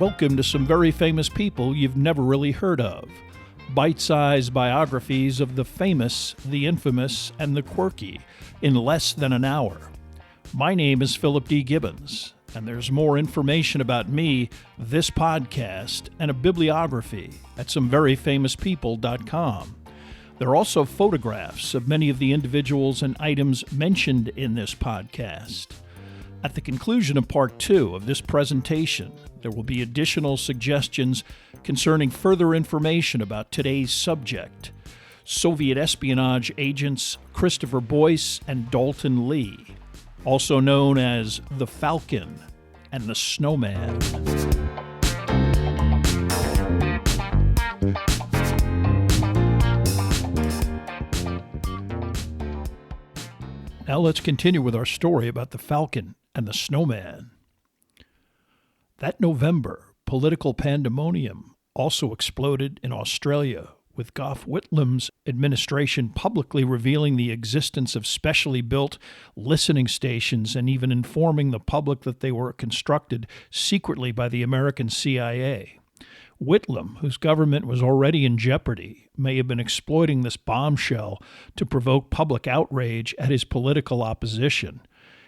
Welcome to some very famous people you've never really heard of. Bite-sized biographies of the famous, the infamous, and the quirky in less than an hour. My name is Philip D. Gibbons, and there's more information about me, this podcast, and a bibliography at someveryfamouspeople.com. There are also photographs of many of the individuals and items mentioned in this podcast. At the conclusion of Part 2 of this presentation, there will be additional suggestions concerning further information about today's subject, Soviet espionage agents Christopher Boyce and Dalton Lee, also known as the Falcon and the Snowman. Now let's continue with our story about the Falcon and the Snowman. That November, political pandemonium also exploded in Australia, with Gough Whitlam's administration publicly revealing the existence of specially built listening stations and even informing the public that they were constructed secretly by the American CIA. Whitlam, whose government was already in jeopardy, may have been exploiting this bombshell to provoke public outrage at his political opposition.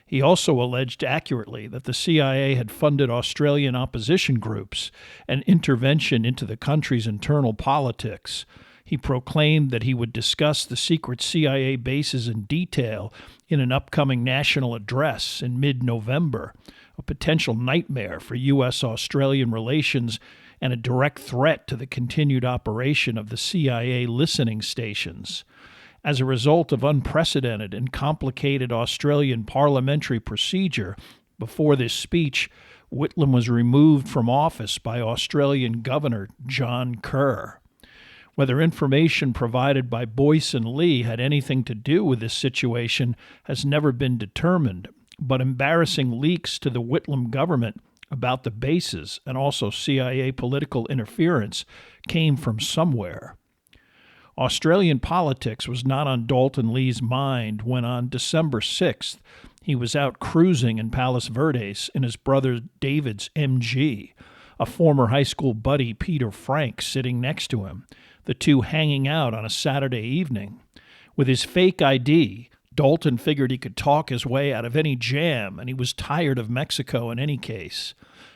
He also alleged accurately that the CIA had funded Australian opposition groups and intervention into the country's internal politics. He proclaimed that he would discuss the secret CIA bases in detail in an upcoming national address in mid-November, a potential nightmare for U.S.-Australian relations and a direct threat to the continued operation of the CIA listening stations. As a result of unprecedented and complicated Australian parliamentary procedure, before this speech, Whitlam was removed from office by Australian Governor John Kerr. Whether information provided by Boyce and Lee had anything to do with this situation has never been determined, but embarrassing leaks to the Whitlam government about the bases and also CIA political interference came from somewhere. Australian politics was not on Dalton Lee's mind when on December 6th he was out cruising in Palos Verdes in his brother David's MG, a former high school buddy Peter Frank sitting next to him, the two hanging out on a Saturday evening. With his fake ID, Dalton figured he could talk his way out of any jam, and he was tired of Mexico in any case.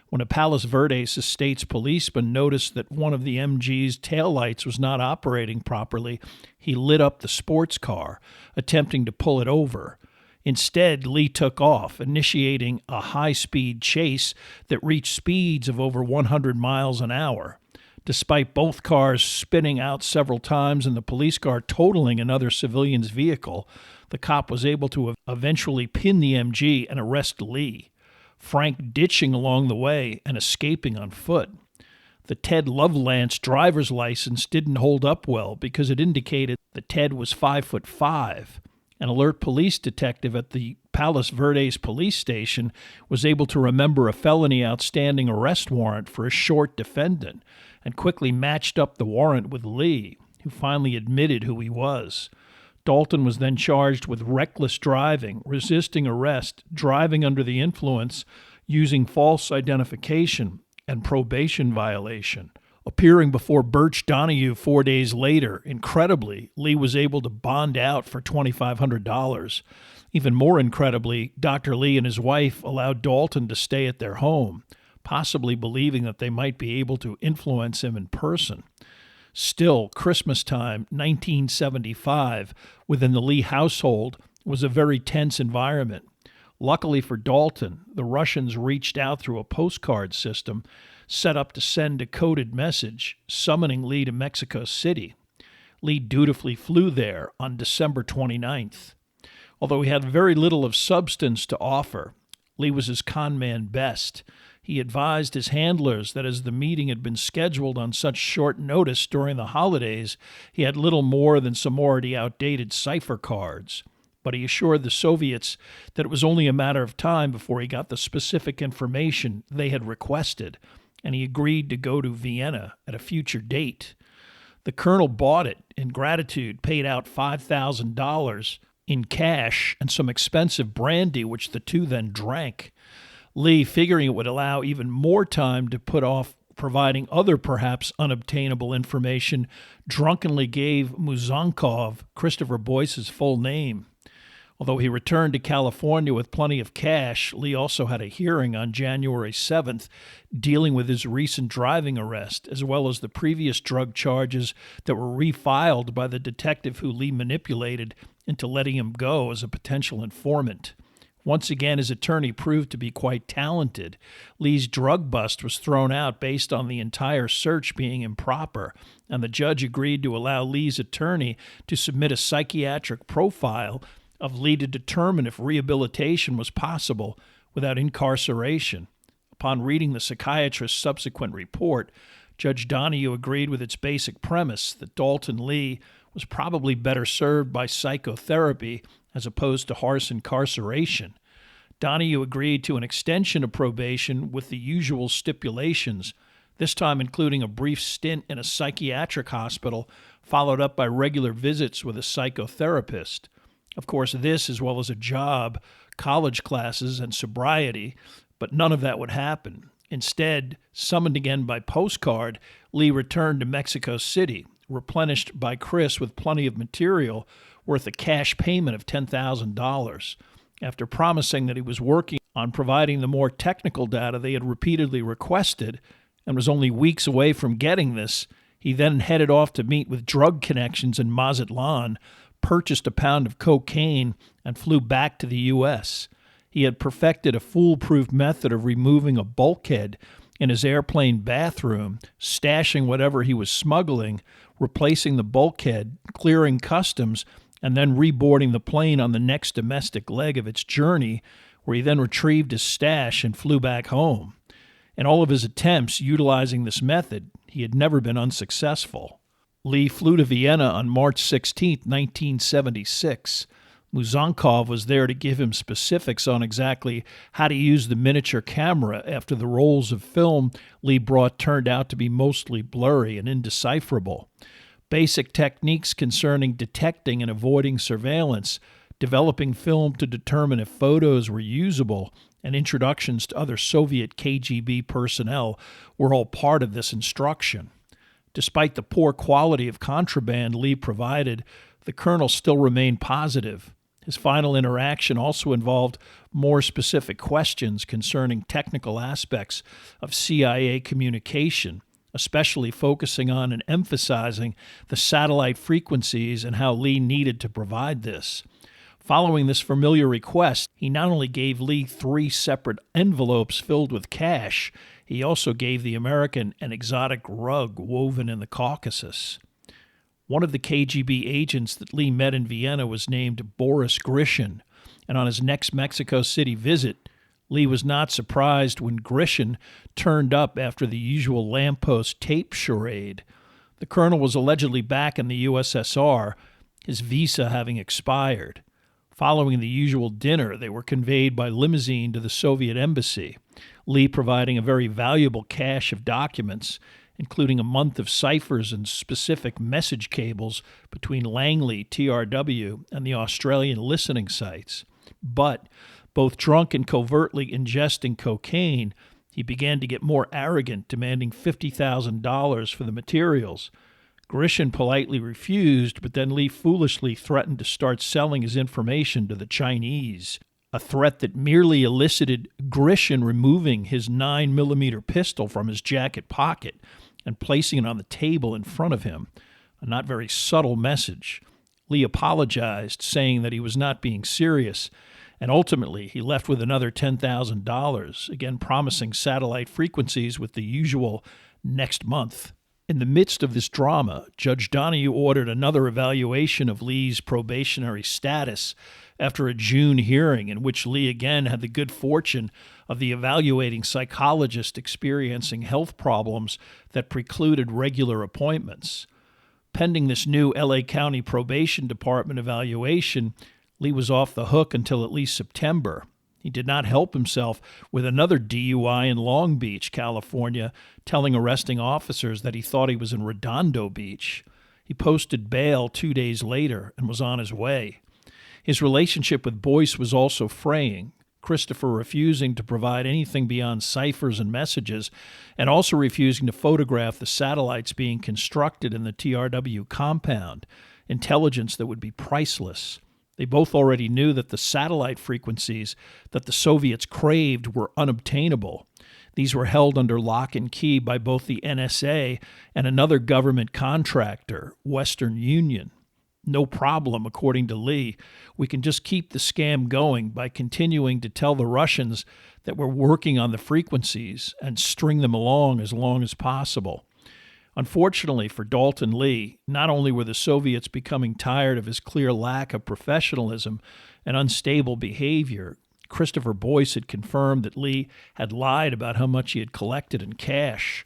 When a Palos Verdes Estates policeman noticed that one of the MG's taillights was not operating properly, he lit up the sports car, attempting to pull it over. Instead, Lee took off, initiating a high-speed chase that reached speeds of over 100 miles an hour. Despite both cars spinning out several times and the police car totaling another civilian's vehicle, the cop was able to eventually pin the MG and arrest Lee, Frank ditching along the way and escaping on foot. The Ted Lovelance driver's license didn't hold up well because it indicated that Ted was 5'5". An alert police detective at the Palos Verdes police station was able to remember a felony outstanding arrest warrant for a short defendant and quickly matched up the warrant with Lee, who finally admitted who he was. Dalton was then charged with reckless driving, resisting arrest, driving under the influence, using false identification, and probation violation. Appearing before Birch Donahue 4 days later, incredibly, Lee was able to bond out for $2,500. Even more incredibly, Dr. Lee and his wife allowed Dalton to stay at their home, possibly believing that they might be able to influence him in person. Still, Christmas time, 1975, within the Lee household was a very tense environment. Luckily for Dalton, the Russians reached out through a postcard system set up to send a coded message summoning Lee to Mexico City. Lee dutifully flew there on December 29th. Although he had very little of substance to offer, Lee was his con man best. He advised his handlers that as the meeting had been scheduled on such short notice during the holidays, he had little more than some already outdated cipher cards. But he assured the Soviets that it was only a matter of time before he got the specific information they had requested, and he agreed to go to Vienna at a future date. The colonel bought it, in gratitude, paid out $5,000 in cash and some expensive brandy, which the two then drank. Lee, figuring it would allow even more time to put off providing other perhaps unobtainable information, drunkenly gave Muzankov Christopher Boyce's full name. Although he returned to California with plenty of cash, Lee also had a hearing on January 7th dealing with his recent driving arrest, as well as the previous drug charges that were refiled by the detective who Lee manipulated into letting him go as a potential informant. Once again, his attorney proved to be quite talented. Lee's drug bust was thrown out based on the entire search being improper, and the judge agreed to allow Lee's attorney to submit a psychiatric profile of Lee to determine if rehabilitation was possible without incarceration. Upon reading the psychiatrist's subsequent report, Judge Donahue agreed with its basic premise that Dalton Lee was probably better served by psychotherapy as opposed to harsh incarceration. Donahue agreed to an extension of probation with the usual stipulations, this time including a brief stint in a psychiatric hospital, followed up by regular visits with a psychotherapist. Of course, this, as well as a job, college classes, and sobriety, but none of that would happen. Instead, summoned again by postcard, Lee returned to Mexico City, replenished by Chris with plenty of material worth a cash payment of $10,000. After promising that he was working on providing the more technical data they had repeatedly requested and was only weeks away from getting this, he then headed off to meet with drug connections in Mazatlan, purchased a pound of cocaine, and flew back to the U.S. He had perfected a foolproof method of removing a bulkhead in his airplane bathroom, stashing whatever he was smuggling, replacing the bulkhead, clearing customs, and then reboarding the plane on the next domestic leg of its journey, where he then retrieved his stash and flew back home. In all of his attempts utilizing this method, he had never been unsuccessful. Lee flew to Vienna on March 16, 1976. Muzankov was there to give him specifics on exactly how to use the miniature camera after the rolls of film Lee brought turned out to be mostly blurry and indecipherable. Basic techniques concerning detecting and avoiding surveillance, developing film to determine if photos were usable, and introductions to other Soviet KGB personnel were all part of this instruction. Despite the poor quality of contraband Lee provided, the colonel still remained positive. His final interaction also involved more specific questions concerning technical aspects of CIA communication, especially focusing on and emphasizing the satellite frequencies and how Lee needed to provide this. Following this familiar request, he not only gave Lee 3 separate envelopes filled with cash, he also gave the American an exotic rug woven in the Caucasus. One of the KGB agents that Lee met in Vienna was named Boris Grishin, and on his next Mexico City visit, Lee was not surprised when Grishin turned up after the usual lamppost tape charade. The colonel was allegedly back in the USSR, his visa having expired. Following the usual dinner, they were conveyed by limousine to the Soviet embassy, Lee providing a very valuable cache of documents, including a month of ciphers and specific message cables between Langley, TRW, and the Australian listening sites. But, both drunk and covertly ingesting cocaine, he began to get more arrogant, demanding $50,000 for the materials. Grishin politely refused, but then Lee foolishly threatened to start selling his information to the Chinese, a threat that merely elicited Grishin removing his 9mm pistol from his jacket pocket and placing it on the table in front of him, a not very subtle message. Lee apologized, saying that he was not being serious, and ultimately he left with another $10,000, again promising satellite frequencies with the usual next month. In the midst of this drama, Judge Donahue ordered another evaluation of Lee's probationary status after a June hearing in which Lee again had the good fortune of the evaluating psychologist experiencing health problems that precluded regular appointments. Pending this new LA County Probation Department evaluation, Lee was off the hook until at least September. He did not help himself with another DUI in Long Beach, California, telling arresting officers that he thought he was in Redondo Beach. He posted bail 2 days later and was on his way. His relationship with Boyce was also fraying. Christopher refusing to provide anything beyond ciphers and messages, and also refusing to photograph the satellites being constructed in the TRW compound, intelligence that would be priceless. They both already knew that the satellite frequencies that the Soviets craved were unobtainable. These were held under lock and key by both the NSA and another government contractor, Western Union. No problem, according to Lee. We can just keep the scam going by continuing to tell the Russians that we're working on the frequencies and string them along as possible. Unfortunately for Dalton Lee, not only were the Soviets becoming tired of his clear lack of professionalism and unstable behavior, Christopher Boyce had confirmed that Lee had lied about how much he had collected in cash.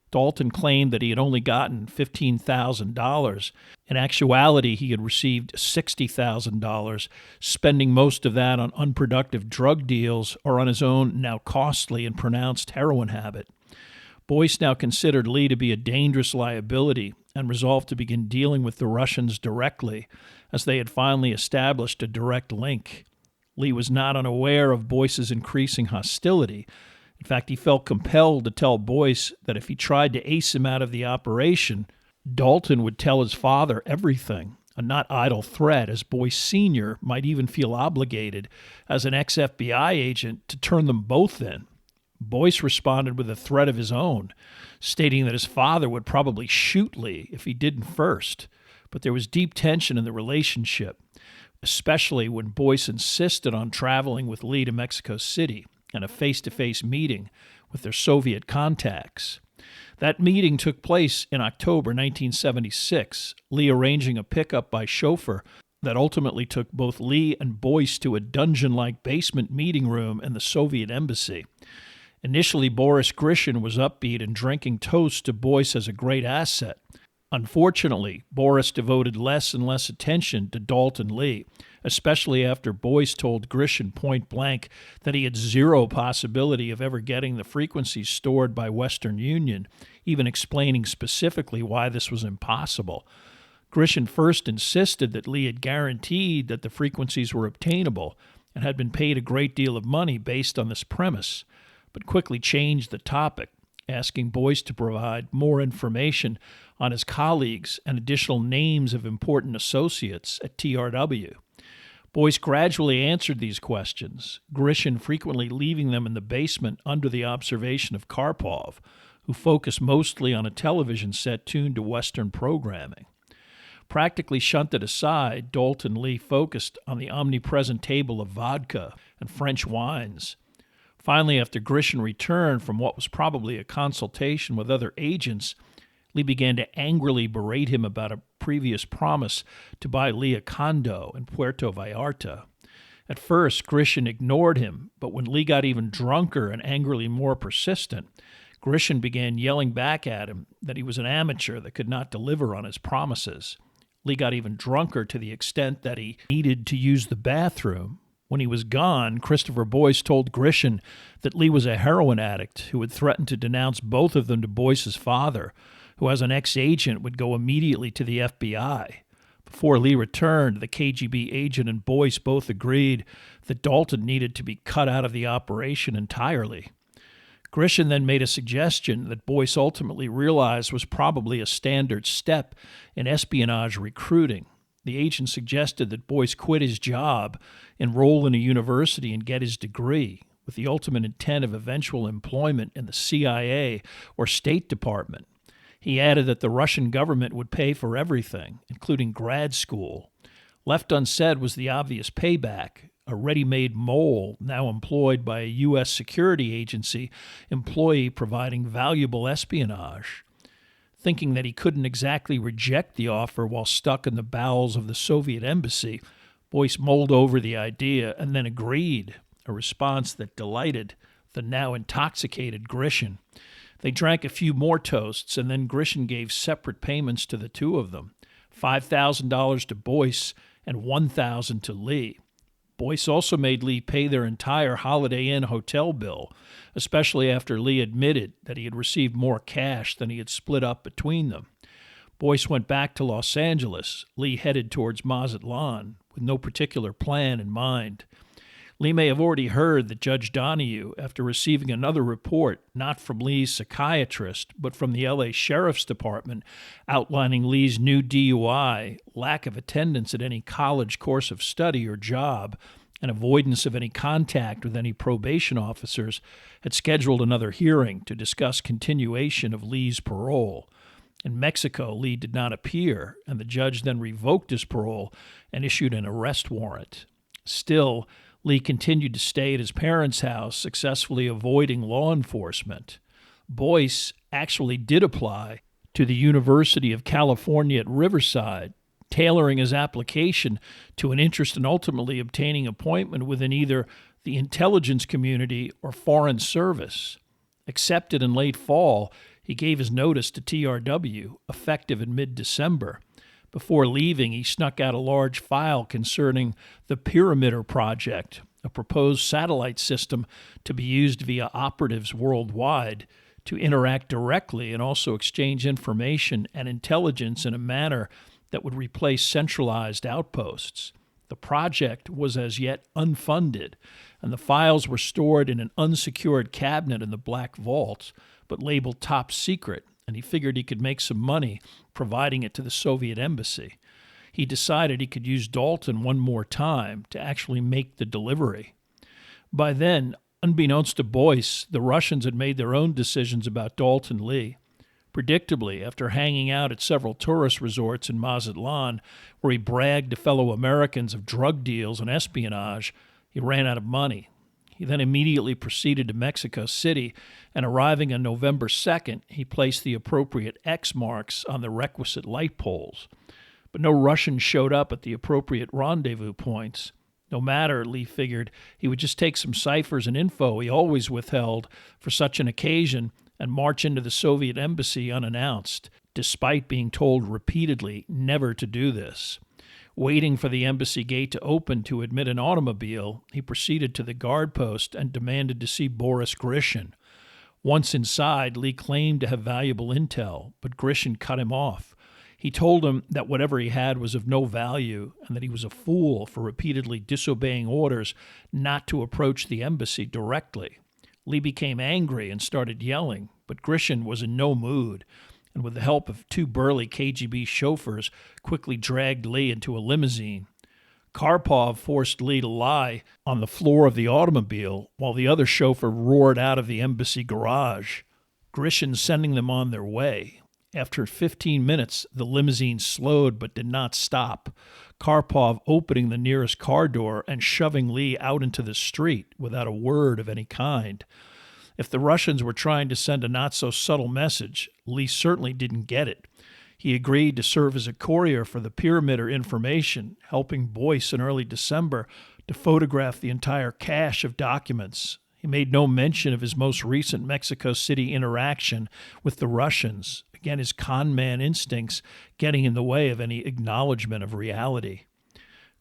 Dalton claimed that he had only gotten $15,000. In actuality, he had received $60,000, spending most of that on unproductive drug deals or on his own now costly and pronounced heroin habit. Boyce now considered Lee to be a dangerous liability and resolved to begin dealing with the Russians directly, as they had finally established a direct link. Lee was not unaware of Boyce's increasing hostility. In fact, he felt compelled to tell Boyce that if he tried to ace him out of the operation, Dalton would tell his father everything, a not idle threat, as Boyce Sr. might even feel obligated, as an ex-FBI agent, to turn them both in. Boyce responded with a threat of his own, stating that his father would probably shoot Lee if he didn't first. But there was deep tension in the relationship, especially when Boyce insisted on traveling with Lee to Mexico City and a face-to-face meeting with their Soviet contacts. That meeting took place in October 1976, Lee arranging a pickup by chauffeur that ultimately took both Lee and Boyce to a dungeon-like basement meeting room in the Soviet embassy. Initially, Boris Grishin was upbeat and drinking toast to Boyce as a great asset. Unfortunately, Boris devoted less and less attention to Dalton Lee, especially after Boyce told Grishin point blank that he had zero possibility of ever getting the frequencies stored by Western Union, even explaining specifically why this was impossible. Grishin first insisted that Lee had guaranteed that the frequencies were obtainable and had been paid a great deal of money based on this premise, but quickly changed the topic, asking Boyce to provide more information on his colleagues and additional names of important associates at TRW. Boyce gradually answered these questions, Grishin frequently leaving them in the basement under the observation of Karpov, who focused mostly on a television set tuned to Western programming. Practically shunted aside, Dalton Lee focused on the omnipresent table of vodka and French wines. Finally, after Grishin returned from what was probably a consultation with other agents, Lee began to angrily berate him about a previous promise to buy Lee a condo in Puerto Vallarta. At first, Grishin ignored him, but when Lee got even drunker and angrily more persistent, Grishin began yelling back at him that he was an amateur that could not deliver on his promises. Lee got even drunker to the extent that he needed to use the bathroom. When he was gone, Christopher Boyce told Grishin that Lee was a heroin addict who had threatened to denounce both of them to Boyce's father, who as an ex-agent would go immediately to the FBI. Before Lee returned, the KGB agent and Boyce both agreed that Dalton needed to be cut out of the operation entirely. Grishin then made a suggestion that Boyce ultimately realized was probably a standard step in espionage recruiting. The agent suggested that Boyce quit his job, enroll in a university, and get his degree, with the ultimate intent of eventual employment in the CIA or State Department. He added that the Russian government would pay for everything, including grad school. Left unsaid was the obvious payback, a ready-made mole now employed by a U.S. security agency employee providing valuable espionage. Thinking that he couldn't exactly reject the offer while stuck in the bowels of the Soviet embassy, Boyce mulled over the idea and then agreed, a response that delighted the now intoxicated Grishin. They drank a few more toasts, and then Grishin gave separate payments to the two of them, $5,000 to Boyce and $1,000 to Lee. Boyce also made Lee pay their entire Holiday Inn hotel bill, especially after Lee admitted that he had received more cash than he had split up between them. Boyce went back to Los Angeles. Lee headed towards Mazatlan with no particular plan in mind. Lee may have already heard that Judge Donahue, after receiving another report, not from Lee's psychiatrist, but from the L.A. Sheriff's Department, outlining Lee's new DUI, lack of attendance at any college course of study or job, and avoidance of any contact with any probation officers, had scheduled another hearing to discuss continuation of Lee's parole. In Mexico, Lee did not appear, and the judge then revoked his parole and issued an arrest warrant. Still, Lee continued to stay at his parents' house, successfully avoiding law enforcement. Boyce actually did apply to the University of California at Riverside, tailoring his application to an interest in ultimately obtaining appointment within either the intelligence community or foreign service. Accepted in late fall, he gave his notice to TRW, effective in mid-December. Before leaving, he snuck out a large file concerning the Pyramider Project, a proposed satellite system to be used via operatives worldwide to interact directly and also exchange information and intelligence in a manner that would replace centralized outposts. The project was as yet unfunded, and the files were stored in an unsecured cabinet in the Black Vault, but labeled top secret, and he figured he could make some money providing it to the Soviet embassy. He decided he could use Dalton one more time to actually make the delivery. By then, unbeknownst to Boyce, the Russians had made their own decisions about Dalton Lee. Predictably, after hanging out at several tourist resorts in Mazatlan, where he bragged to fellow Americans of drug deals and espionage, he ran out of money. He then immediately proceeded to Mexico City, and arriving on November 2nd, he placed the appropriate X marks on the requisite light poles. But no Russians showed up at the appropriate rendezvous points. No matter, Lee figured, he would just take some ciphers and info he always withheld for such an occasion and march into the Soviet embassy unannounced, despite being told repeatedly never to do this. Waiting for the embassy gate to open to admit an automobile, he proceeded to the guard post and demanded to see Boris Grishin. Once inside, Lee claimed to have valuable intel, but Grishin cut him off. He told him that whatever he had was of no value and that he was a fool for repeatedly disobeying orders not to approach the embassy directly. Lee became angry and started yelling, but Grishin was in no mood, and with the help of two burly KGB chauffeurs, quickly dragged Lee into a limousine. Karpov forced Lee to lie on the floor of the automobile while the other chauffeur roared out of the embassy garage, Grishin sending them on their way. After 15 minutes, the limousine slowed but did not stop, Karpov opening the nearest car door and shoving Lee out into the street without a word of any kind. If the Russians were trying to send a not-so-subtle message, Lee certainly didn't get it. He agreed to serve as a courier for the Pyramider information, helping Boyce in early December to photograph the entire cache of documents. He made no mention of his most recent Mexico City interaction with the Russians, again his con man instincts getting in the way of any acknowledgement of reality.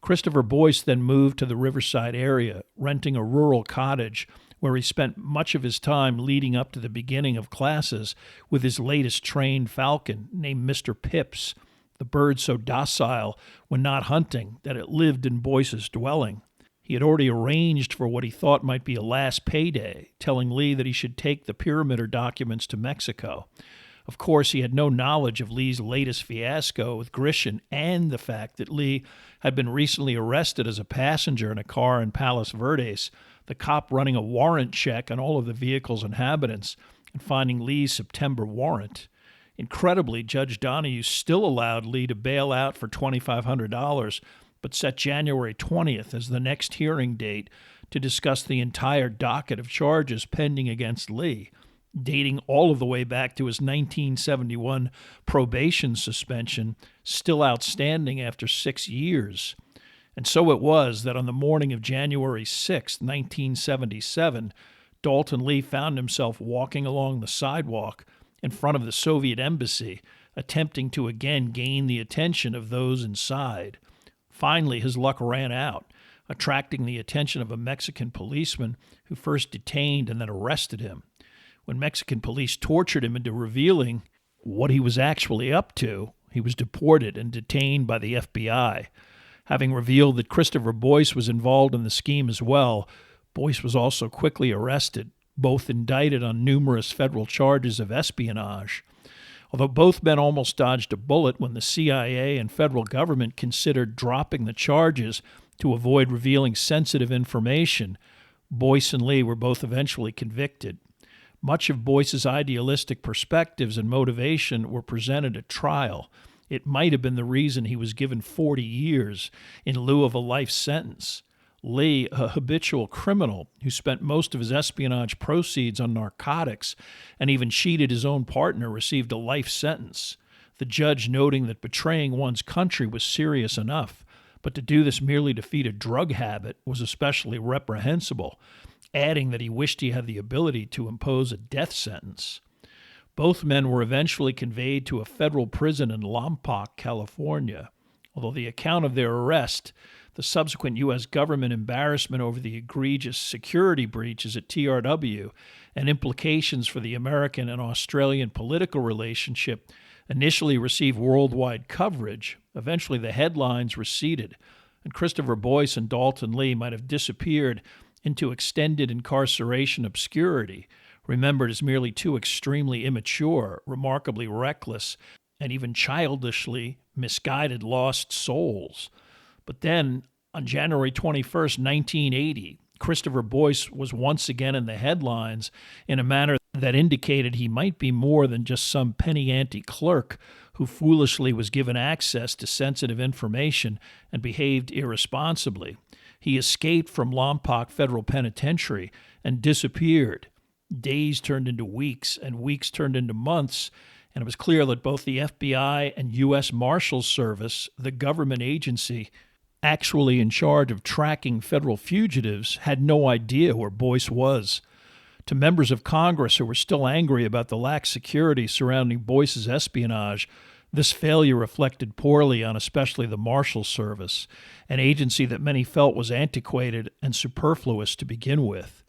Christopher Boyce then moved to the Riverside area, renting a rural cottage where he spent much of his time leading up to the beginning of classes with his latest trained falcon named Mr. Pips, the bird so docile when not hunting that it lived in Boyce's dwelling. He had already arranged for what he thought might be a last payday, telling Lee that he should take the Pyramider documents to Mexico. Of course, he had no knowledge of Lee's latest fiasco with Grishin and the fact that Lee had been recently arrested as a passenger in a car in Palos Verdes, the cop running a warrant check on all of the vehicle's inhabitants and finding Lee's September warrant. Incredibly, Judge Donahue still allowed Lee to bail out for $2,500, but set January 20th as the next hearing date to discuss the entire docket of charges pending against Lee, dating all of the way back to his 1971 probation suspension, still outstanding after 6 years. And so it was that on the morning of January 6, 1977, Dalton Lee found himself walking along the sidewalk in front of the Soviet embassy, attempting to again gain the attention of those inside. Finally, his luck ran out, attracting the attention of a Mexican policeman who first detained and then arrested him. When Mexican police tortured him into revealing what he was actually up to, he was deported and detained by the FBI. Having revealed that Christopher Boyce was involved in the scheme as well, Boyce was also quickly arrested, both indicted on numerous federal charges of espionage. Although both men almost dodged a bullet when the CIA and federal government considered dropping the charges to avoid revealing sensitive information, Boyce and Lee were both eventually convicted. Much of Boyce's idealistic perspectives and motivation were presented at trial. It might have been the reason he was given 40 years in lieu of a life sentence. Lee, a habitual criminal who spent most of his espionage proceeds on narcotics and even cheated his own partner, received a life sentence, the judge noting that betraying one's country was serious enough, but to do this merely to feed a drug habit was especially reprehensible, adding that he wished he had the ability to impose a death sentence. Both men were eventually conveyed to a federal prison in Lompoc, California. Although the account of their arrest, the subsequent U.S. government embarrassment over the egregious security breaches at TRW, and implications for the American and Australian political relationship initially received worldwide coverage, eventually the headlines receded, and Christopher Boyce and Dalton Lee might have disappeared into extended incarceration obscurity, remembered as merely two extremely immature, remarkably reckless, and even childishly misguided lost souls. But then, on January 21st, 1980, Christopher Boyce was once again in the headlines in a manner that indicated he might be more than just some penny-ante clerk who foolishly was given access to sensitive information and behaved irresponsibly. He escaped from Lompoc Federal Penitentiary and disappeared. Days turned into weeks, and weeks turned into months, and it was clear that both the FBI and U.S. Marshals Service, the government agency actually in charge of tracking federal fugitives, had no idea where Boyce was. To members of Congress who were still angry about the lax security surrounding Boyce's espionage, this failure reflected poorly on especially the Marshals Service, an agency that many felt was antiquated and superfluous to begin with.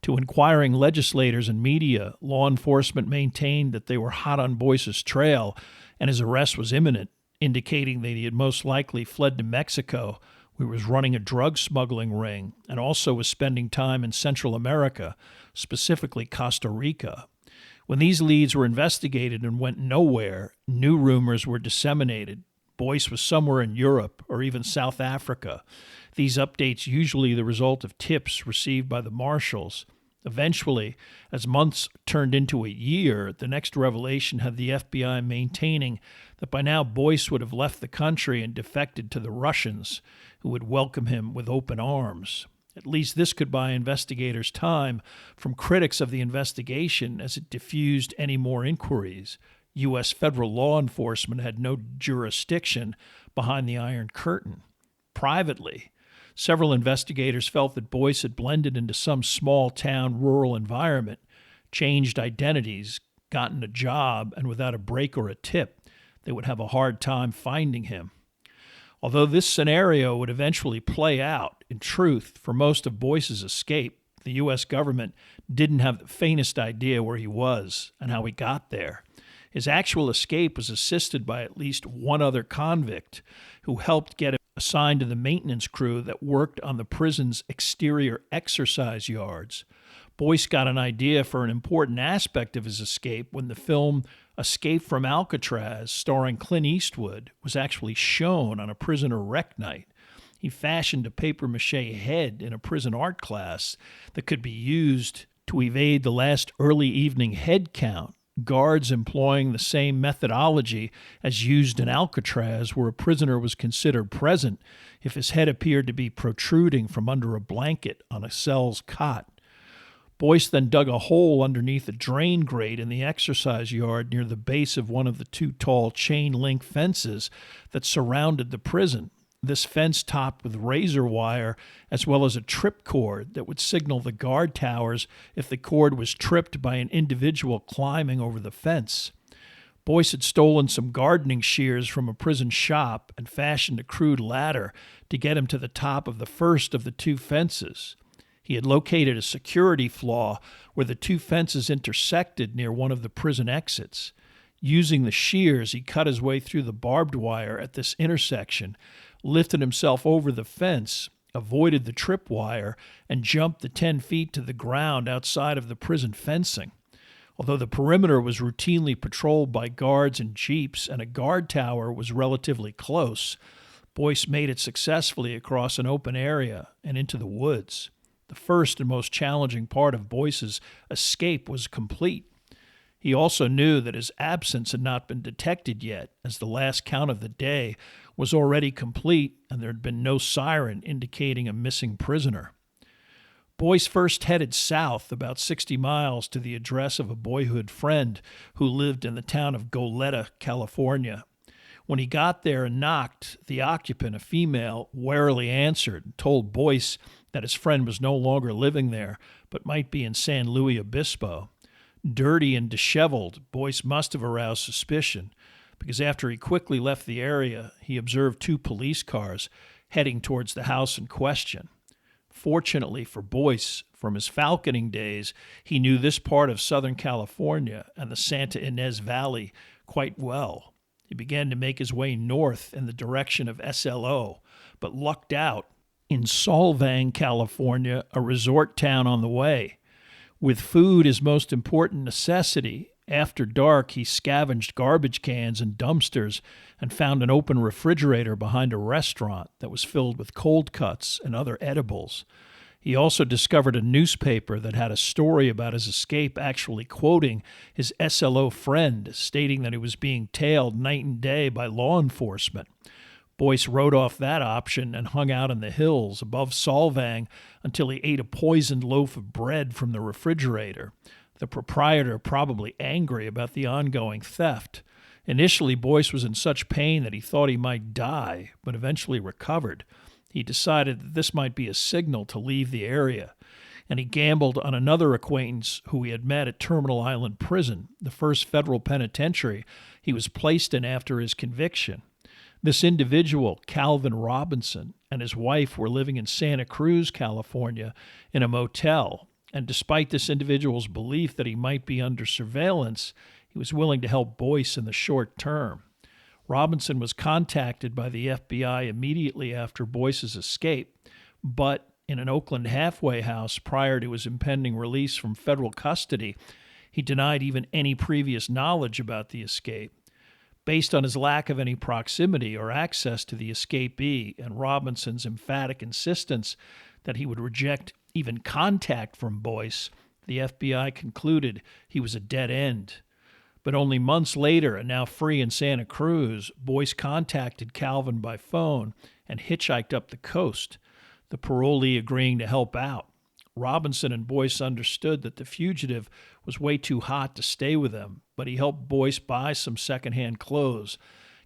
To inquiring legislators and media, law enforcement maintained that they were hot on Boyce's trail and his arrest was imminent, indicating that he had most likely fled to Mexico, where he was running a drug smuggling ring, and also was spending time in Central America, specifically Costa Rica. When these leads were investigated and went nowhere, new rumors were disseminated. Boyce was somewhere in Europe or even South Africa. These updates usually the result of tips received by the marshals. Eventually, as months turned into a year, the next revelation had the FBI maintaining that by now Boyce would have left the country and defected to the Russians, who would welcome him with open arms. At least this could buy investigators time from critics of the investigation as it diffused any more inquiries. U.S. federal law enforcement had no jurisdiction behind the Iron Curtain. Privately, several investigators felt that Boyce had blended into some small-town rural environment, changed identities, gotten a job, and without a break or a tip, they would have a hard time finding him. Although this scenario would eventually play out, in truth, for most of Boyce's escape, the U.S. government didn't have the faintest idea where he was and how he got there. His actual escape was assisted by at least one other convict who helped get him assigned to the maintenance crew that worked on the prison's exterior exercise yards. Boyce got an idea for an important aspect of his escape when the film Escape from Alcatraz, starring Clint Eastwood, was actually shown on a prisoner rec night. He fashioned a papier-mâché head in a prison art class that could be used to evade the last early evening head count, guards employing the same methodology as used in Alcatraz, where a prisoner was considered present if his head appeared to be protruding from under a blanket on a cell's cot. Boyce then dug a hole underneath a drain grate in the exercise yard near the base of one of the two tall chain-link fences that surrounded the prison. This fence topped with razor wire as well as a trip cord that would signal the guard towers if the cord was tripped by an individual climbing over the fence. Boyce had stolen some gardening shears from a prison shop and fashioned a crude ladder to get him to the top of the first of the two fences. He had located a security flaw where the two fences intersected near one of the prison exits. Using the shears, he cut his way through the barbed wire at this intersection, lifted himself over the fence, avoided the tripwire, and jumped the 10 feet to the ground outside of the prison fencing. Although the perimeter was routinely patrolled by guards and jeeps and a guard tower was relatively close, Boyce made it successfully across an open area and into the woods. The first and most challenging part of Boyce's escape was complete. He also knew that his absence had not been detected yet, as the last count of the day was already complete and there had been no siren indicating a missing prisoner. Boyce first headed south about 60 miles to the address of a boyhood friend who lived in the town of Goleta, California. When he got there and knocked, the occupant, a female, warily answered and told Boyce that his friend was no longer living there, but might be in San Luis Obispo. Dirty and disheveled, Boyce must have aroused suspicion, because after he quickly left the area, he observed 2 police cars heading towards the house in question. Fortunately for Boyce, from his falconing days, he knew this part of Southern California and the Santa Ynez Valley quite well. He began to make his way north in the direction of SLO, but lucked out in Solvang, California, a resort town on the way. With food his most important necessity, after dark he scavenged garbage cans and dumpsters and found an open refrigerator behind a restaurant that was filled with cold cuts and other edibles. He also discovered a newspaper that had a story about his escape actually quoting his SLO friend, stating that he was being tailed night and day by law enforcement. Boyce wrote off that option and hung out in the hills above Solvang until he ate a poisoned loaf of bread from the refrigerator, the proprietor probably angry about the ongoing theft. Initially, Boyce was in such pain that he thought he might die, but eventually recovered. He decided that this might be a signal to leave the area, and he gambled on another acquaintance who he had met at Terminal Island Prison, the first federal penitentiary he was placed in after his conviction. This individual, Calvin Robinson, and his wife were living in Santa Cruz, California, in a motel, and despite this individual's belief that he might be under surveillance, he was willing to help Boyce in the short term. Robinson was contacted by the FBI immediately after Boyce's escape, but in an Oakland halfway house prior to his impending release from federal custody, he denied even any previous knowledge about the escape. Based on his lack of any proximity or access to the escapee and Robinson's emphatic insistence that he would reject even contact from Boyce, the FBI concluded he was a dead end. But only months later, and now free in Santa Cruz, Boyce contacted Calvin by phone and hitchhiked up the coast, the parolee agreeing to help out. Robinson and Boyce understood that the fugitive was way too hot to stay with them, but he helped Boyce buy some secondhand clothes,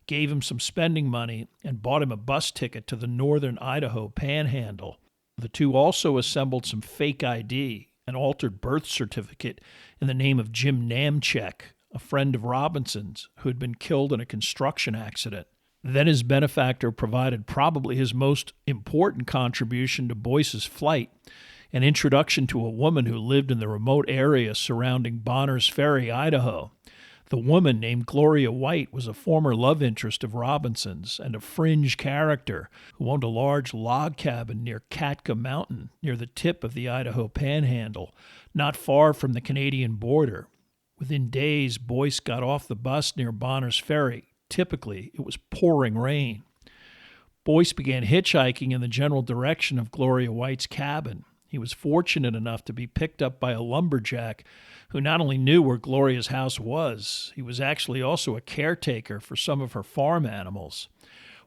gave him some spending money, and bought him a bus ticket to the northern Idaho panhandle. The two also assembled some fake ID, an altered birth certificate in the name of Jim Namchek, a friend of Robinson's who had been killed in a construction accident. Then his benefactor provided probably his most important contribution to Boyce's flight, an introduction to a woman who lived in the remote area surrounding Bonners Ferry, Idaho. The woman, named Gloria White, was a former love interest of Robinson's and a fringe character who owned a large log cabin near Katka Mountain, near the tip of the Idaho Panhandle, not far from the Canadian border. Within days, Boyce got off the bus near Bonners Ferry. Typically, it was pouring rain. Boyce began hitchhiking in the general direction of Gloria White's cabin. He was fortunate enough to be picked up by a lumberjack who not only knew where Gloria's house was, he was actually also a caretaker for some of her farm animals.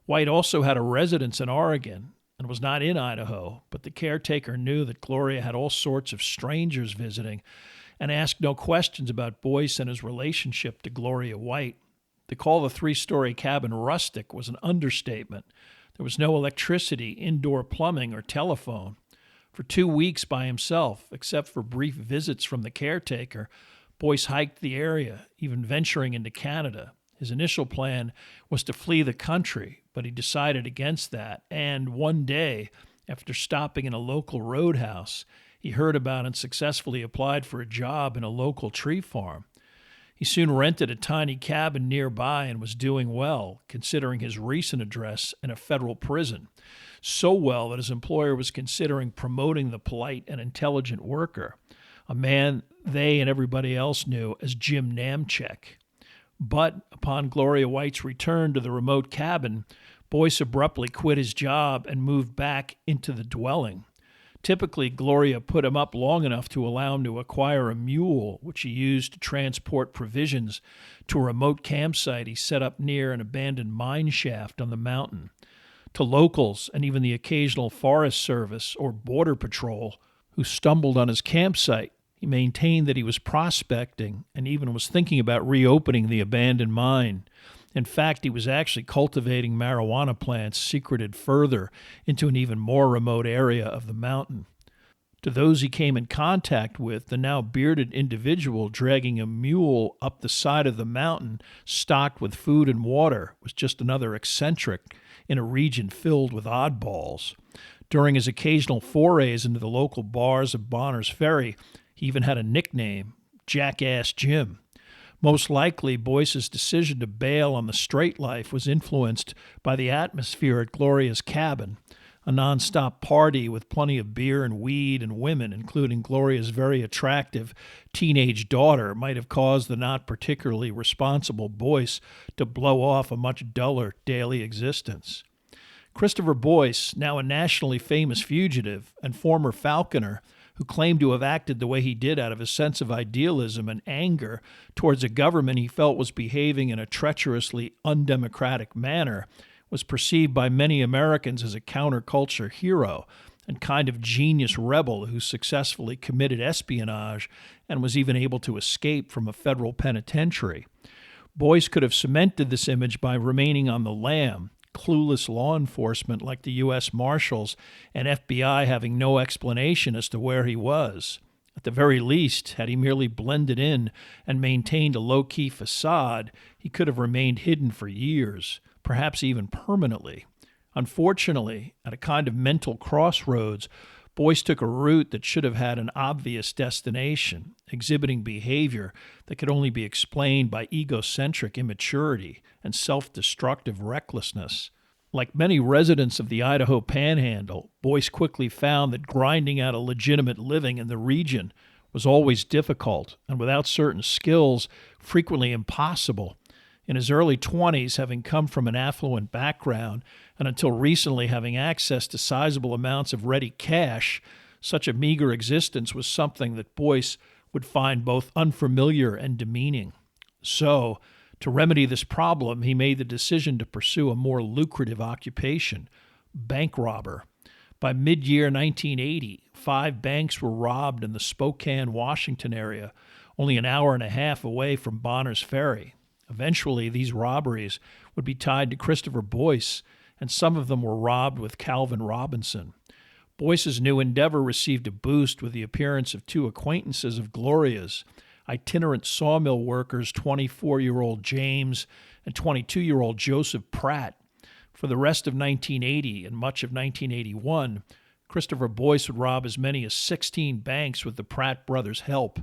White also had a residence in Oregon and was not in Idaho, but the caretaker knew that Gloria had all sorts of strangers visiting and asked no questions about Boyce and his relationship to Gloria White. To call the 3-story cabin rustic was an understatement. There was no electricity, indoor plumbing, or telephone. For 2 weeks by himself, except for brief visits from the caretaker, Boyce hiked the area, even venturing into Canada. His initial plan was to flee the country, but he decided against that, and one day, after stopping in a local roadhouse, he heard about and successfully applied for a job in a local tree farm. He soon rented a tiny cabin nearby and was doing well, considering his recent address in a federal prison. So well that his employer was considering promoting the polite and intelligent worker, a man they and everybody else knew as Jim Namchek. But upon Gloria White's return to the remote cabin, Boyce abruptly quit his job and moved back into the dwelling. Typically, Gloria put him up long enough to allow him to acquire a mule, which he used to transport provisions to a remote campsite he set up near an abandoned mine shaft on the mountain. To locals and even the occasional Forest Service or Border Patrol who stumbled on his campsite, he maintained that he was prospecting and even was thinking about reopening the abandoned mine. In fact, he was actually cultivating marijuana plants secreted further into an even more remote area of the mountain. To those he came in contact with, the now bearded individual dragging a mule up the side of the mountain stocked with food and water was just another eccentric in a region filled with oddballs. During his occasional forays into the local bars of Bonner's Ferry, he even had a nickname, Jackass Jim. Most likely, Boyce's decision to bail on the straight life was influenced by the atmosphere at Gloria's cabin, a nonstop party with plenty of beer and weed and women, including Gloria's very attractive teenage daughter, might have caused the not particularly responsible Boyce to blow off a much duller daily existence. Christopher Boyce, now a nationally famous fugitive and former falconer, who claimed to have acted the way he did out of a sense of idealism and anger towards a government he felt was behaving in a treacherously undemocratic manner, was perceived by many Americans as a counterculture hero and kind of genius rebel who successfully committed espionage and was even able to escape from a federal penitentiary. Boyce could have cemented this image by remaining on the lam, clueless law enforcement like the U.S. Marshals and FBI having no explanation as to where he was. At the very least, had he merely blended in and maintained a low-key facade, he could have remained hidden for years, perhaps even permanently. Unfortunately, at a kind of mental crossroads, Boyce took a route that should have had an obvious destination, exhibiting behavior that could only be explained by egocentric immaturity and self-destructive recklessness. Like many residents of the Idaho Panhandle, Boyce quickly found that grinding out a legitimate living in the region was always difficult and without certain skills, frequently impossible. In his early 20s, having come from an affluent background, and until recently having access to sizable amounts of ready cash, such a meager existence was something that Boyce would find both unfamiliar and demeaning. So, to remedy this problem, he made the decision to pursue a more lucrative occupation, bank robber. By mid-year 1980, 5 banks were robbed in the Spokane, Washington area, only an hour and a half away from Bonner's Ferry. Eventually, these robberies would be tied to Christopher Boyce, and some of them were robbed with Calvin Robinson. Boyce's new endeavor received a boost with the appearance of 2 acquaintances of Gloria's, itinerant sawmill workers 24-year-old James and 22-year-old Joseph Pratt. For the rest of 1980 and much of 1981, Christopher Boyce would rob as many as 16 banks with the Pratt brothers' help,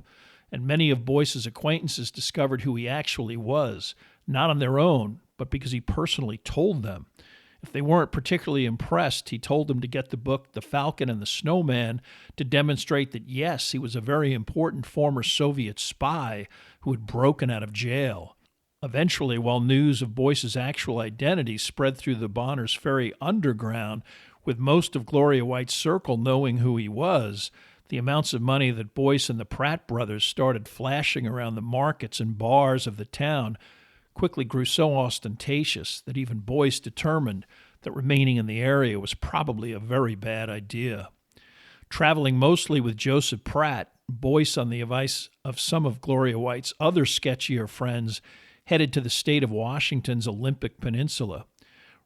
and many of Boyce's acquaintances discovered who he actually was, not on their own, but because he personally told them. If they weren't particularly impressed, he told them to get the book The Falcon and the Snowman to demonstrate that, yes, he was a very important former Soviet spy who had broken out of jail. Eventually, while news of Boyce's actual identity spread through the Bonner's Ferry underground, with most of Gloria White's circle knowing who he was, the amounts of money that Boyce and the Pratt brothers started flashing around the markets and bars of the town quickly grew so ostentatious that even Boyce determined that remaining in the area was probably a very bad idea. Traveling mostly with Joseph Pratt, Boyce, on the advice of some of Gloria White's other sketchier friends, headed to the state of Washington's Olympic Peninsula.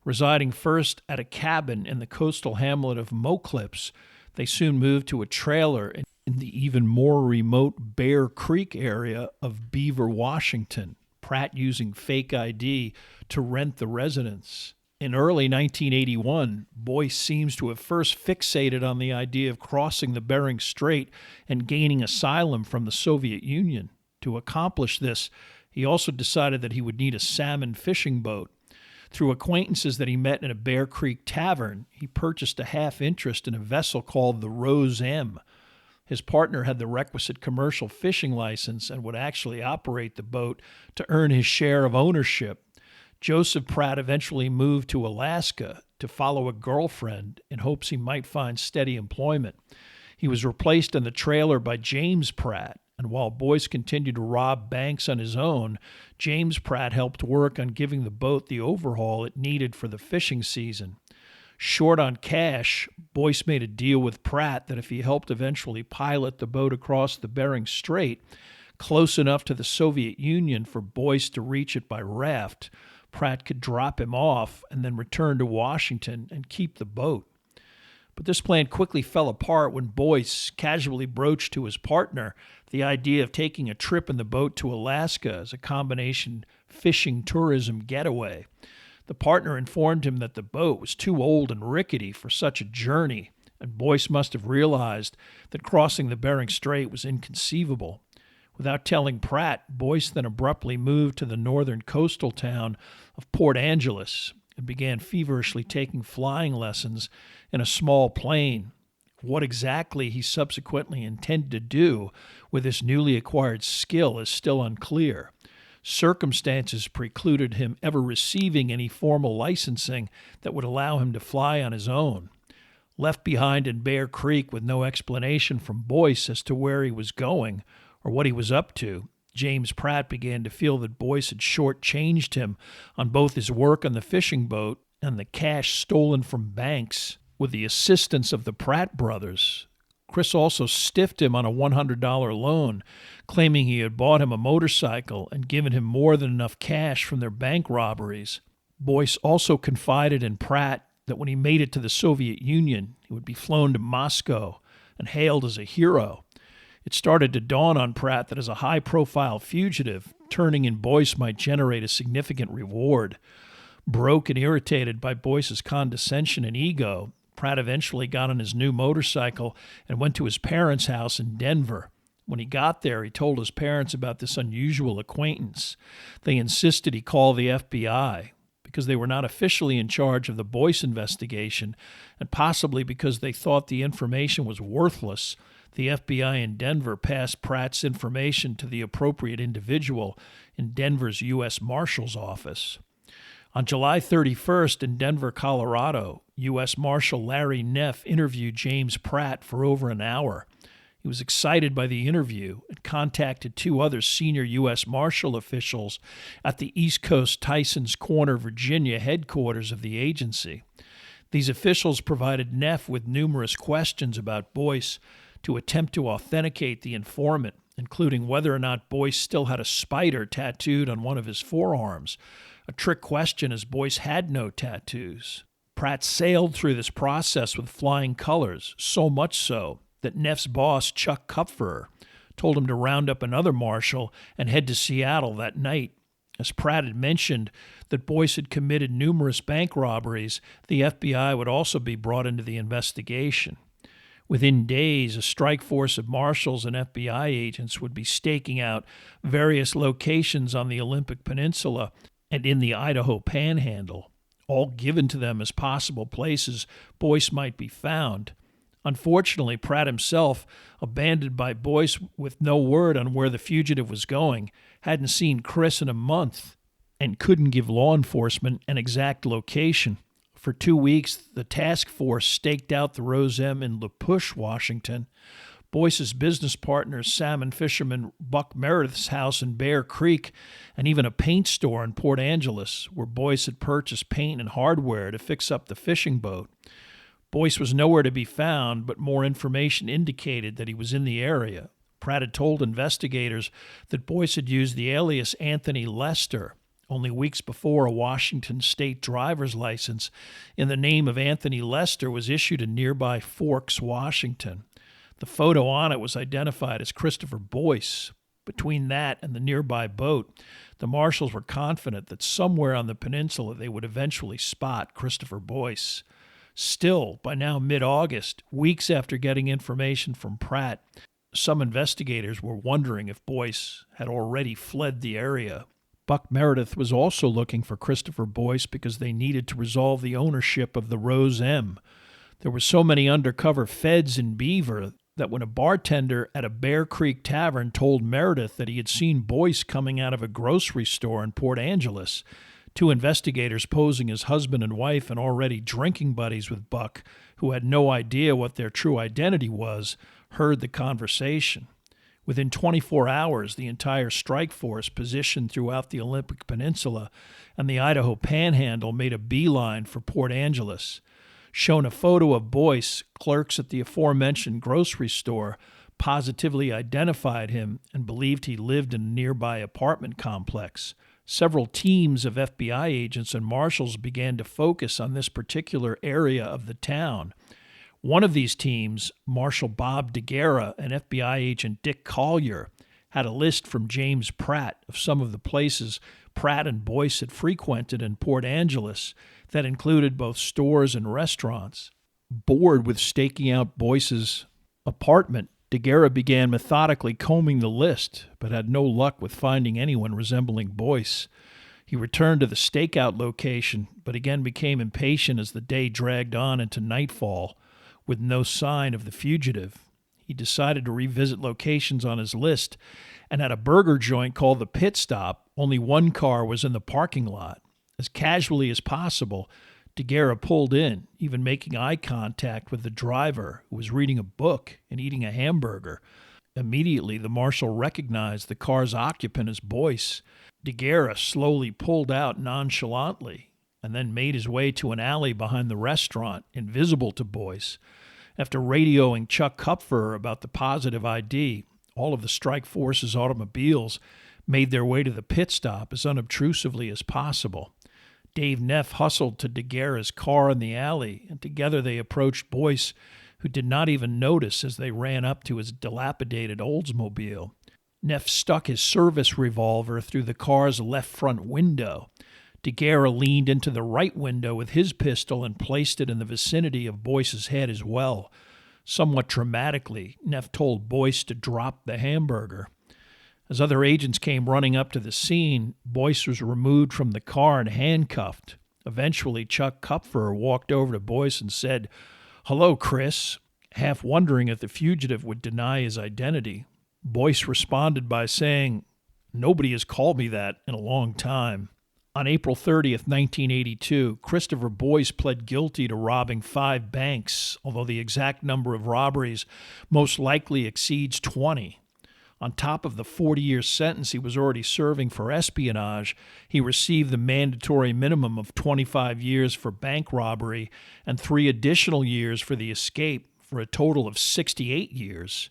Residing first at a cabin in the coastal hamlet of Moclips, they soon moved to a trailer in the even more remote Bear Creek area of Beaver, Washington, Pratt using fake ID to rent the residence. In early 1981, Boyce seems to have first fixated on the idea of crossing the Bering Strait and gaining asylum from the Soviet Union. To accomplish this, He also decided that he would need a salmon fishing boat. Through acquaintances that he met in a Bear Creek tavern, he purchased a half interest in a vessel called the Rose M. His partner had the requisite commercial fishing license and would actually operate the boat to earn his share of ownership. Joseph Pratt eventually moved to Alaska to follow a girlfriend in hopes he might find steady employment. He was replaced in the trailer by James Pratt, and while Boyce continued to rob banks on his own, James Pratt helped work on giving the boat the overhaul it needed for the fishing season. Short on cash, Boyce made a deal with Pratt that if he helped eventually pilot the boat across the Bering Strait, close enough to the Soviet Union for Boyce to reach it by raft, Pratt could drop him off and then return to Washington and keep the boat. But this plan quickly fell apart when Boyce casually broached to his partner the idea of taking a trip in the boat to Alaska as a combination fishing tourism getaway. The partner informed him that the boat was too old and rickety for such a journey, and Boyce must have realized that crossing the Bering Strait was inconceivable. Without telling Pratt, Boyce then abruptly moved to the northern coastal town of Port Angeles and began feverishly taking flying lessons in a small plane. What exactly he subsequently intended to do with this newly acquired skill is still unclear. Circumstances precluded him ever receiving any formal licensing that would allow him to fly on his own. Left behind in Bear Creek with no explanation from Boyce as to where he was going or what he was up to, James Pratt began to feel that Boyce had shortchanged him on both his work on the fishing boat and the cash stolen from banks. With the assistance of the Pratt brothers, Chris also stiffed him on a $100 loan, claiming he had bought him a motorcycle and given him more than enough cash from their bank robberies. Boyce also confided in Pratt that when he made it to the Soviet Union, he would be flown to Moscow and hailed as a hero. It started to dawn on Pratt that as a high-profile fugitive, turning in Boyce might generate a significant reward. Broke and irritated by Boyce's condescension and ego, Pratt eventually got on his new motorcycle and went to his parents' house in Denver. When he got there, he told his parents about this unusual acquaintance. They insisted he call the FBI because they were not officially in charge of the Boyce investigation, and possibly because they thought the information was worthless. The FBI in Denver passed Pratt's information to the appropriate individual in Denver's U.S. Marshal's office. On July 31st in Denver, Colorado, U.S. Marshal Larry Neff interviewed James Pratt for over an hour. He was excited by the interview and contacted two other senior U.S. Marshal officials at the East Coast Tysons Corner, Virginia headquarters of the agency. These officials provided Neff with numerous questions about Boyce to attempt to authenticate the informant, including whether or not Boyce still had a spider tattooed on one of his forearms, a trick question as Boyce had no tattoos. Pratt sailed through this process with flying colors, so much so that Neff's boss, Chuck Kupferer, told him to round up another marshal and head to Seattle that night. As Pratt had mentioned that Boyce had committed numerous bank robberies, the FBI would also be brought into the investigation. Within days, a strike force of marshals and FBI agents would be staking out various locations on the Olympic Peninsula and in the Idaho Panhandle, all given to them as possible places Boyce might be found. Unfortunately, Pratt himself, abandoned by Boyce with no word on where the fugitive was going, hadn't seen Chris in a month and couldn't give law enforcement an exact location. For 2 weeks, the task force staked out the Rose M in La Push, Washington. Boyce's business partners, salmon fisherman Buck Meredith's house in Bear Creek, and even a paint store in Port Angeles, where Boyce had purchased paint and hardware to fix up the fishing boat. Boyce was nowhere to be found, but more information indicated that he was in the area. Pratt had told investigators that Boyce had used the alias Anthony Lester. Only weeks before, a Washington state driver's license in the name of Anthony Lester was issued in nearby Forks, Washington. The photo on it was identified as Christopher Boyce. Between that and the nearby boat, the marshals were confident that somewhere on the peninsula they would eventually spot Christopher Boyce. Still, by now mid-August, weeks after getting information from Pratt, some investigators were wondering if Boyce had already fled the area. Buck Meredith was also looking for Christopher Boyce because they needed to resolve the ownership of the Rose M. There were so many undercover feds in Beaver that when a bartender at a Bear Creek Tavern told Meredith that he had seen Boyce coming out of a grocery store in Port Angeles, two investigators posing as husband and wife and already drinking buddies with Buck, who had no idea what their true identity was, heard the conversation. Within 24 hours, the entire strike force positioned throughout the Olympic Peninsula and the Idaho Panhandle made a beeline for Port Angeles. Shown a photo of Boyce, clerks at the aforementioned grocery store positively identified him and believed he lived in a nearby apartment complex. Several teams of FBI agents and marshals began to focus on this particular area of the town. One of these teams, Marshal Bob DeGuerra and FBI agent Dick Collier, had a list from James Pratt of some of the places Pratt and Boyce had frequented in Port Angeles that included both stores and restaurants. Bored with staking out Boyce's apartment, DeGuerra began methodically combing the list, but had no luck with finding anyone resembling Boyce. He returned to the stakeout location, but again became impatient as the day dragged on into nightfall. With no sign of the fugitive, he decided to revisit locations on his list, and at a burger joint called the Pit Stop, only one car was in the parking lot. As casually as possible, DeGuerra pulled in, even making eye contact with the driver, who was reading a book and eating a hamburger. Immediately, the marshal recognized the car's occupant as Boyce. DeGuerra slowly pulled out nonchalantly and then made his way to an alley behind the restaurant, invisible to Boyce. After radioing Chuck Kupfer about the positive ID, all of the strike force's automobiles made their way to the pit stop as unobtrusively as possible. Dave Neff hustled to DeGuerra's car in the alley, and together they approached Boyce, who did not even notice as they ran up to his dilapidated Oldsmobile. Neff stuck his service revolver through the car's left front window. DeGuerra leaned into the right window with his pistol and placed it in the vicinity of Boyce's head as well. Somewhat dramatically, Neff told Boyce to drop the hamburger. As other agents came running up to the scene, Boyce was removed from the car and handcuffed. Eventually, Chuck Kupfer walked over to Boyce and said, "Hello, Chris," half wondering if the fugitive would deny his identity. Boyce responded by saying, "Nobody has called me that in a long time." On April 30th, 1982, Christopher Boyce pled guilty to robbing 5 banks, although the exact number of robberies most likely exceeds 20. On top of the 40-year sentence he was already serving for espionage, he received the mandatory minimum of 25 years for bank robbery and 3 additional years for the escape, for a total of 68 years.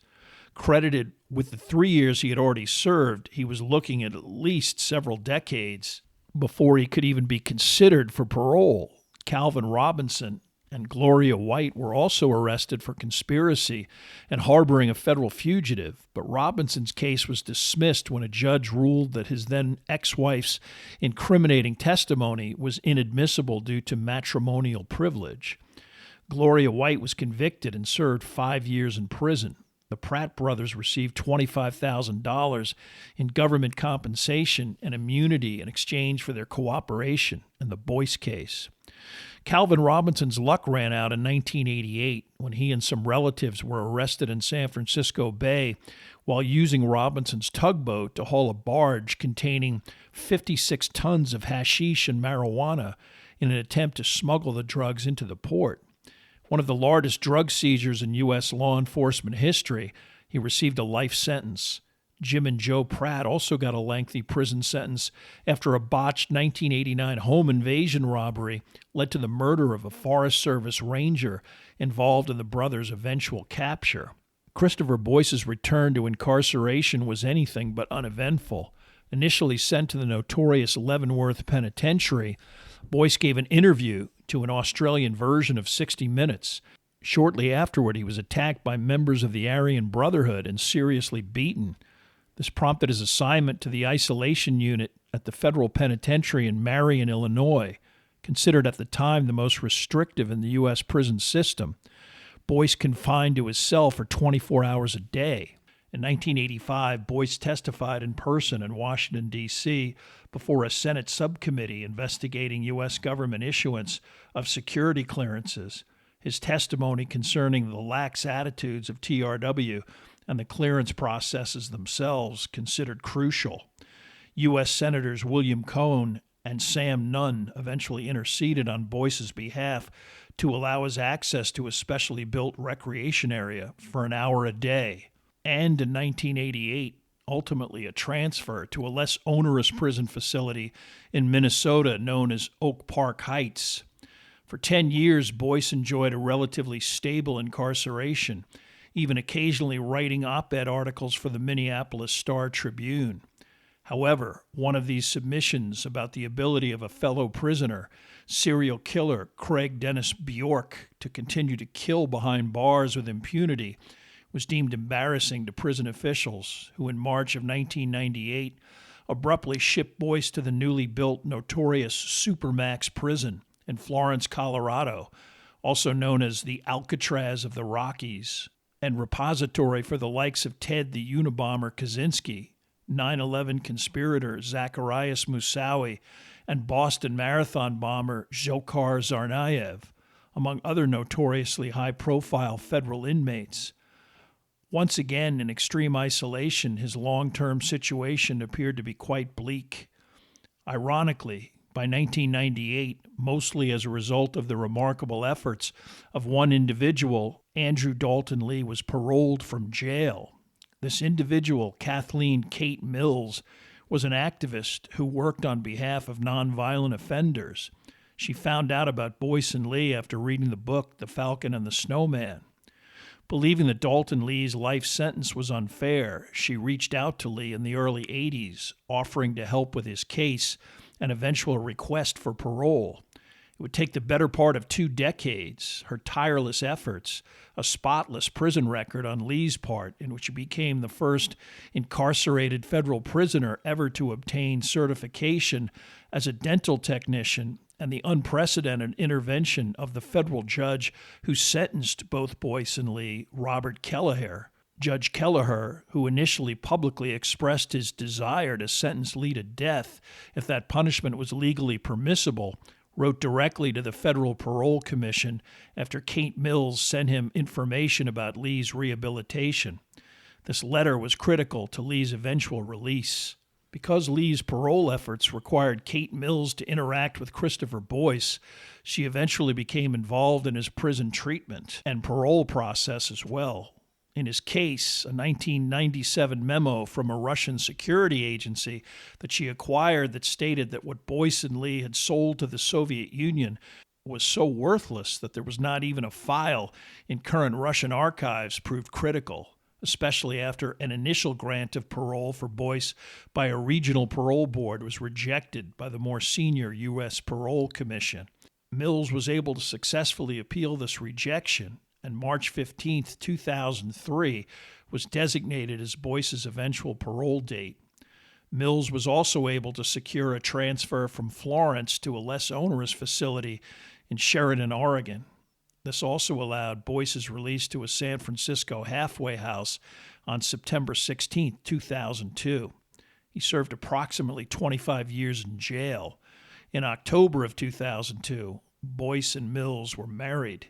Credited with the 3 years he had already served, he was looking at least several decades before he could even be considered for parole. Calvin Robinson and Gloria White were also arrested for conspiracy and harboring a federal fugitive, but Robinson's case was dismissed when a judge ruled that his then ex-wife's incriminating testimony was inadmissible due to matrimonial privilege. Gloria White was convicted and served 5 years in prison. The Pratt brothers received $25,000 in government compensation and immunity in exchange for their cooperation in the Boyce case. Calvin Robinson's luck ran out in 1988 when he and some relatives were arrested in San Francisco Bay while using Robinson's tugboat to haul a barge containing 56 tons of hashish and marijuana in an attempt to smuggle the drugs into the port. One of the largest drug seizures in U.S. law enforcement history, he received a life sentence. Jim and Joe Pratt also got a lengthy prison sentence after a botched 1989 home invasion robbery led to the murder of a Forest Service ranger involved in the brothers' eventual capture. Christopher Boyce's return to incarceration was anything but uneventful. Initially sent to the notorious Leavenworth Penitentiary, Boyce gave an interview to an Australian version of 60 Minutes. Shortly afterward, he was attacked by members of the Aryan Brotherhood and seriously beaten. This prompted his assignment to the isolation unit at the federal penitentiary in Marion, Illinois, considered at the time the most restrictive in the U.S. prison system. Boyce confined to his cell for 24 hours a day. In 1985, Boyce testified in person in Washington, D.C., before a Senate subcommittee investigating U.S. government issuance of security clearances. His testimony concerning the lax attitudes of TRW and the clearance processes themselves considered crucial. U.S. Senators William Cohn and Sam Nunn eventually interceded on Boyce's behalf to allow his access to a specially built recreation area for an hour a day. And in 1988, ultimately a transfer to a less onerous prison facility in Minnesota known as Oak Park Heights. For 10 years, Boyce enjoyed a relatively stable incarceration, even occasionally writing op-ed articles for the Minneapolis Star-Tribune. However, one of these submissions about the ability of a fellow prisoner, serial killer Craig Dennis Bjork, to continue to kill behind bars with impunity was deemed embarrassing to prison officials who in March of 1998 abruptly shipped Boyce to the newly built notorious Supermax prison in Florence, Colorado, also known as the Alcatraz of the Rockies, and repository for the likes of Ted the Unabomber Kaczynski, 9/11 conspirator Zacarias Moussaoui, and Boston Marathon bomber Dzhokhar Tsarnaev, among other notoriously high-profile federal inmates. Once again, in extreme isolation, his long-term situation appeared to be quite bleak. Ironically, by 1998, mostly as a result of the remarkable efforts of one individual, Andrew Dalton Lee was paroled from jail. This individual, Kathleen Kate Mills, was an activist who worked on behalf of nonviolent offenders. She found out about Boyce and Lee after reading the book The Falcon and the Snowman. Believing that Dalton Lee's life sentence was unfair, she reached out to Lee in the early 80s, offering to help with his case and eventual request for parole. It would take the better part of 2 decades, her tireless efforts, a spotless prison record on Lee's part, in which he became the first incarcerated federal prisoner ever to obtain certification as a dental technician, and the unprecedented intervention of the federal judge who sentenced both Boyce and Lee, Robert Kelleher. Judge Kelleher, who initially publicly expressed his desire to sentence Lee to death if that punishment was legally permissible, wrote directly to the Federal Parole Commission after Kate Mills sent him information about Lee's rehabilitation. This letter was critical to Lee's eventual release. Because Lee's parole efforts required Kate Mills to interact with Christopher Boyce, she eventually became involved in his prison treatment and parole process as well. In his case, a 1997 memo from a Russian security agency that she acquired that stated that what Boyce and Lee had sold to the Soviet Union was so worthless that there was not even a file in current Russian archives proved critical, especially after an initial grant of parole for Boyce by a regional parole board was rejected by the more senior U.S. Parole Commission. Mills was able to successfully appeal this rejection, and March 15, 2003, was designated as Boyce's eventual parole date. Mills was also able to secure a transfer from Florence to a less onerous facility in Sheridan, Oregon. This also allowed Boyce's release to a San Francisco halfway house on September 16, 2002. He served approximately 25 years in jail. In October of 2002, Boyce and Mills were married.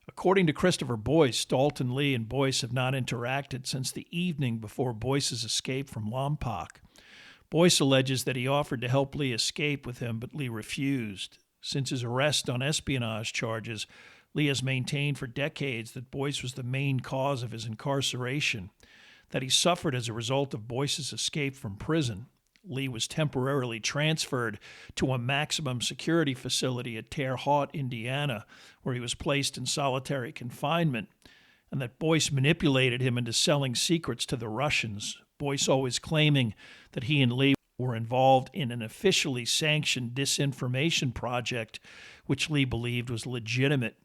According to Christopher Boyce, Dalton Lee and Boyce have not interacted since the evening before Boyce's escape from Lompoc. Boyce alleges that he offered to help Lee escape with him, but Lee refused. Since his arrest on espionage charges, Lee has maintained for decades that Boyce was the main cause of his incarceration, that he suffered as a result of Boyce's escape from prison. Lee was temporarily transferred to a maximum security facility at Terre Haute, Indiana, where he was placed in solitary confinement, and that Boyce manipulated him into selling secrets to the Russians, Boyce always claiming that he and Lee were involved in an officially sanctioned disinformation project, which Lee believed was legitimate.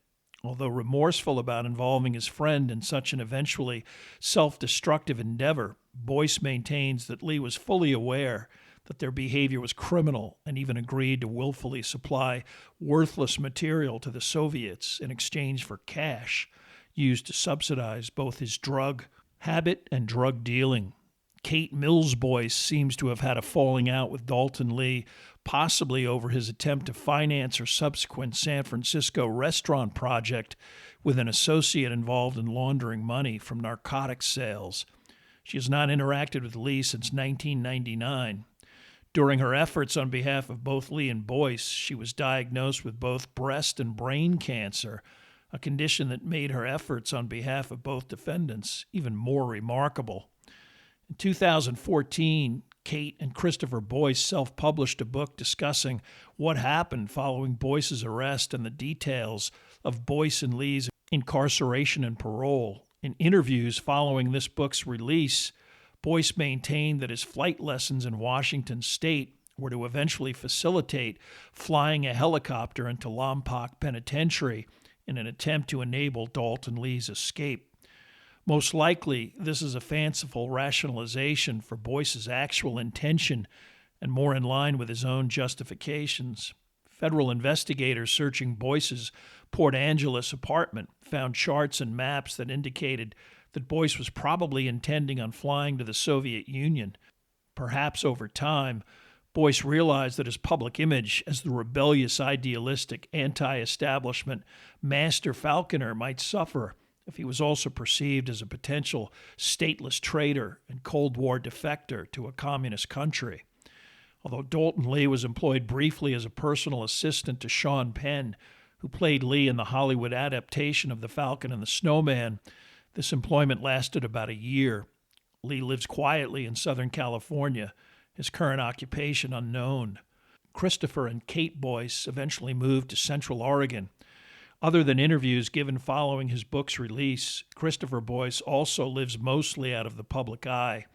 Although remorseful about involving his friend in such an eventually self-destructive endeavor, Boyce maintains that Lee was fully aware that their behavior was criminal and even agreed to willfully supply worthless material to the Soviets in exchange for cash used to subsidize both his drug Habit and drug dealing. Kate Mills' Boyce seems to have had a falling out with Dalton Lee, possibly over his attempt to finance her subsequent San Francisco restaurant project with an associate involved in laundering money from narcotics sales. She has not interacted with Lee since 1999. During her efforts on behalf of both Lee and Boyce, she was diagnosed with both breast and brain cancer, a condition that made her efforts on behalf of both defendants even more remarkable. In 2014, Kate and Christopher Boyce self-published a book discussing what happened following Boyce's arrest and the details of Boyce and Lee's incarceration and parole. In interviews following this book's release, Boyce maintained that his flight lessons in Washington state were to eventually facilitate flying a helicopter into Lompoc Penitentiary in an attempt to enable Dalton Lee's escape. Most likely, this is a fanciful rationalization for Boyce's actual intention and more in line with his own justifications. Federal investigators searching Boyce's Port Angeles apartment found charts and maps that indicated that Boyce was probably intending on flying to the Soviet Union. Perhaps over time, Boyce realized that his public image as the rebellious, idealistic, anti-establishment master falconer might suffer if he was also perceived as a potential stateless traitor and Cold War defector to a communist country. Although Dalton Lee was employed briefly as a personal assistant to Sean Penn, who played Lee in the Hollywood adaptation of The Falcon and the Snowman, this employment lasted about a year. Lee lives quietly in Southern California, his current occupation unknown. Christopher and Kate Boyce eventually moved to Central Oregon. Other than interviews given following his book's release, Christopher Boyce also lives mostly out of the public eye.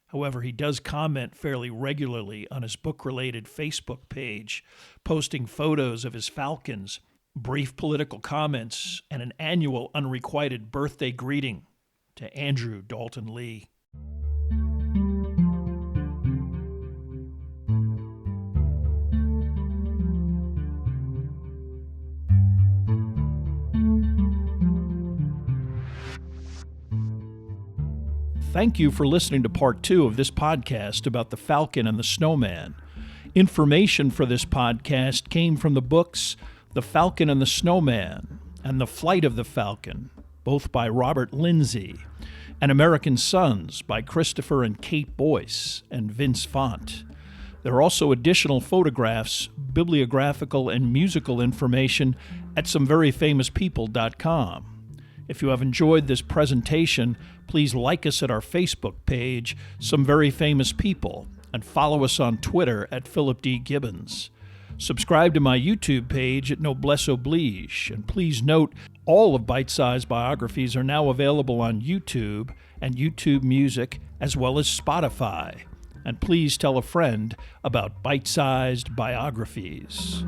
However, he does comment fairly regularly on his book-related Facebook page, posting photos of his falcons, brief political comments, and an annual unrequited birthday greeting to Andrew Dalton Lee. Thank you for listening to part 2 of this podcast about the Falcon and the Snowman. Information for this podcast came from the books The Falcon and the Snowman and The Flight of the Falcon, both by Robert Lindsay, and American Sons by Christopher and Kate Boyce and Vince Font. There are also additional photographs, bibliographical, and musical information at someveryfamouspeople.com. If you have enjoyed this presentation, please like us at our Facebook page, Some Very Famous People, and follow us on Twitter at Philip D. Gibbons. Subscribe to my YouTube page at Noblesse Oblige, and please note all of Bite-Sized Biographies are now available on YouTube and YouTube Music, as well as Spotify. And please tell a friend about Bite-Sized Biographies.